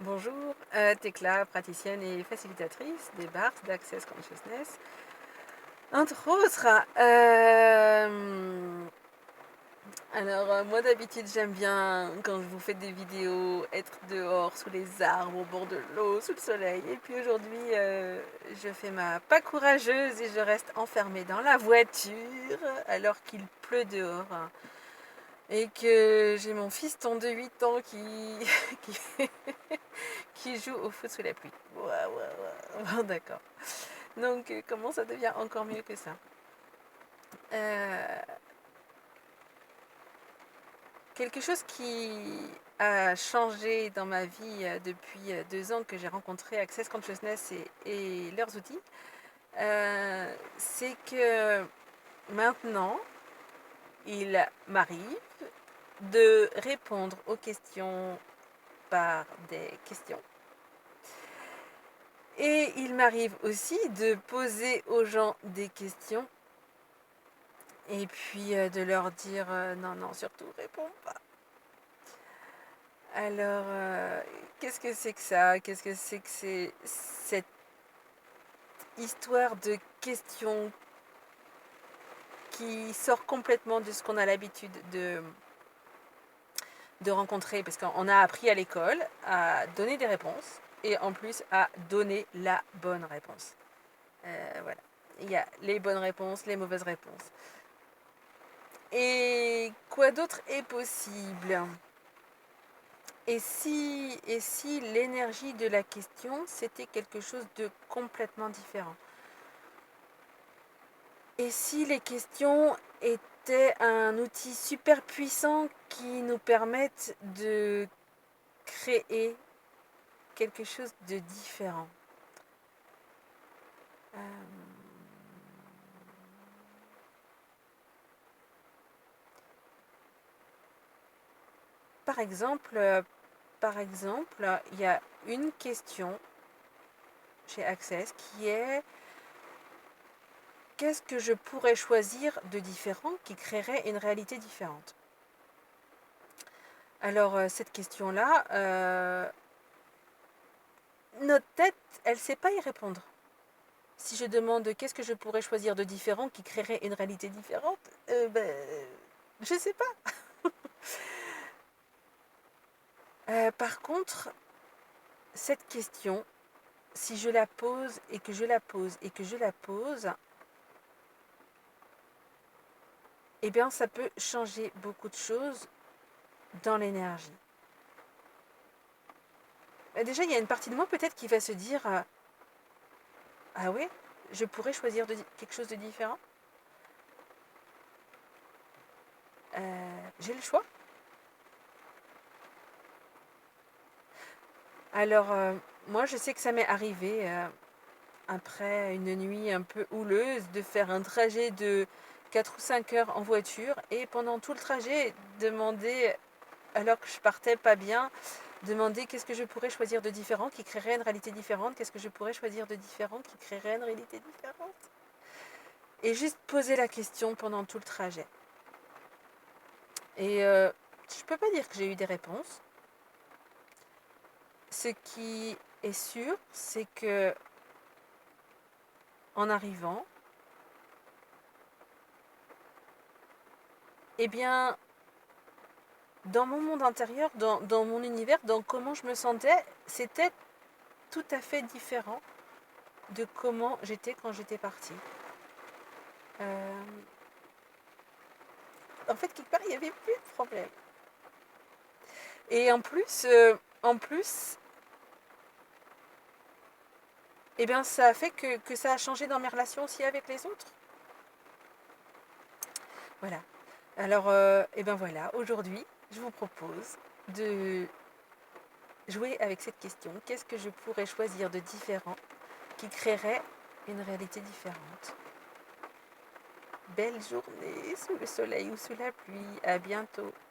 Bonjour, Tekla, praticienne et facilitatrice des BART d'Access Consciousness. Entre autres, moi d'habitude j'aime bien quand je vous fais des vidéos être dehors sous les arbres, au bord de l'eau, sous le soleil. Et puis aujourd'hui je fais ma pas courageuse et je reste enfermée dans la voiture alors qu'il pleut dehors. Et que j'ai mon fiston de 8 ans qui, qui joue au foot sous la pluie. Ouais, ouais, ouais. Bon, d'accord. Donc, comment ça devient encore mieux que ça? Euh, Quelque chose qui a changé dans ma vie depuis 2 ans que j'ai rencontré Access Consciousness et leurs outils, c'est que maintenant, il m'arrive de répondre aux questions par des questions. Et il m'arrive aussi de poser aux gens des questions et puis de leur dire non, non, surtout réponds pas. Alors, qu'est-ce que c'est que ça? Qu'est-ce que c'est cette histoire de questions qui sort complètement de ce qu'on a l'habitude de rencontrer? Parce qu'on a appris à l'école à donner des réponses et en plus à donner la bonne réponse. Voilà. Il y a les bonnes réponses, les mauvaises réponses. Et quoi d'autre est possible? Et si l'énergie de la question, c'était quelque chose de complètement différent? Et si les questions étaient un outil super puissant qui nous permette de créer quelque chose de différent? Euh, Par exemple, il y a une question chez Access qui est: qu'est-ce que je pourrais choisir de différent qui créerait une réalité différente? Alors, cette question-là, notre tête, elle ne sait pas y répondre. Si je demande qu'est-ce que je pourrais choisir de différent qui créerait une réalité différente, je ne sais pas. Par contre, cette question, si je la pose et que je la pose et que je la pose, eh bien, ça peut changer beaucoup de choses dans l'énergie. Déjà, il y a une partie de moi peut-être qui va se dire ah ouais, je pourrais choisir quelque chose de différent. J'ai le choix. Alors, moi, je sais que ça m'est arrivé, après une nuit un peu houleuse, de faire un trajet de 4 ou 5 heures en voiture et pendant tout le trajet, demander, alors que je partais pas bien, demander qu'est-ce que je pourrais choisir de différent qui créerait une réalité différente, qu'est-ce que je pourrais choisir de différent qui créerait une réalité différente. Et juste poser la question pendant tout le trajet. Et je peux pas dire que j'ai eu des réponses. Ce qui est sûr, c'est que en arrivant, eh bien, dans mon monde intérieur, dans mon univers, dans comment je me sentais, c'était tout à fait différent de comment j'étais quand j'étais partie. En fait, quelque part, il n'y avait plus de problème. Et en plus, eh bien, ça a fait que ça a changé dans mes relations aussi avec les autres. Voilà. Alors, eh bien voilà, aujourd'hui, je vous propose de jouer avec cette question. Qu'est-ce que je pourrais choisir de différent qui créerait une réalité différente? Belle journée sous le soleil ou sous la pluie. À bientôt.